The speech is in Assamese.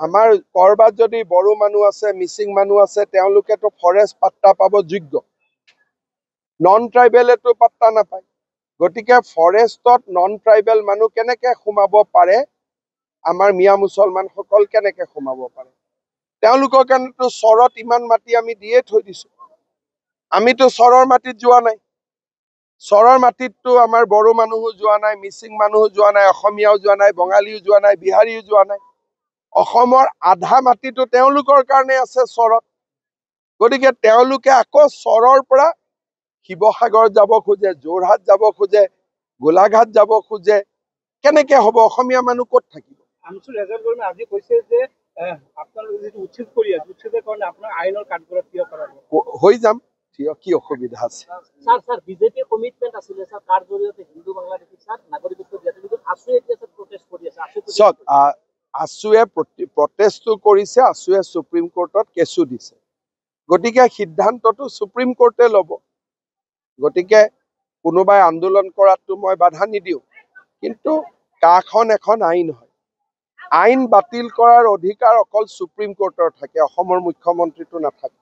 আমাৰ কৰবাত যদি বড়ো মানুহ আছে, মিচিং মানুহ আছে, তেওঁলোকেতো ফৰেষ্ট পাট্টা পাব যোগ্য, নন ট্ৰাইবেলেতো পাট্টা নাপায়। গতিকে ফৰেষ্টত নন ট্ৰাইবেল মানুহ কেনেকে সোমাব পাৰে, আমাৰ মিয়া মুছলমানসকল কেনেকে সোমাব পাৰে? তেওঁলোকৰ কাৰণেতো চৰত ইমান মাটি আমি দিয়ে থৈ দিছো। আমিতো চৰৰ মাটিত যোৱা নাই। চৰৰ মাটিততো আমাৰ বড়ো মানুহো যোৱা নাই, মিচিং মানুহো যোৱা নাই, অসমীয়াও যোৱা নাই, বঙালীও যোৱা নাই, বিহাৰীও যোৱা নাই। অসমৰ আধা মাটিটো তেওঁলোকৰ কাৰণে আছে চৰত। গতিকে তেওঁলোকে আকৌ চৰৰ পৰা শিৱসাগৰ যাব খোজে, যোৰহাট যাব খোজে, গোলাঘাট যাব খোজে, কেনেকে হ'ব? অসমীয়া মানুহ ক'ত থাকিব? আনিছুল হেজল গৰ্মে আজি কৈছে যে আপোনালোকে যেটো উচ্ছেদ কৰি আছে, উচ্ছেদৰ কাৰণে আপোনাৰ আইনৰ কাঠগড়াত থিয় কৰাব। হৈ যাম, কি অসুবিধা আছে? স্যাৰ বিজেপি কমিটমেন্ট আছিল স্যাৰ, কাৰ জৰিয়তে হিন্দু বাংলাদেশী স্যাৰ নাগৰিকত্ব দিয়াটো, কিন্তু আছুৱে এতিয়া স্যাৰ প্ৰটেষ্ট কৰি আছে। চক আছুৱে প্ৰটেষ্টটো কৰিছে, আছুৱে সুপ্ৰিম কোৰ্টত কেছো দিছে। গতিকে সিদ্ধান্তটো সুপ্ৰিম কোৰ্টে ল'ব। গতিকে কোনোবাই আন্দোলন কৰাটো মই বাধা নিদিওঁ, কিন্তু কাখন এখন আইন হয়। আইন বাতিল কৰাৰ অধিকাৰ অকল সুপ্ৰিম কোৰ্টৰ থাকে, অসমৰ মুখ্যমন্ত্ৰীটো নাথাকে।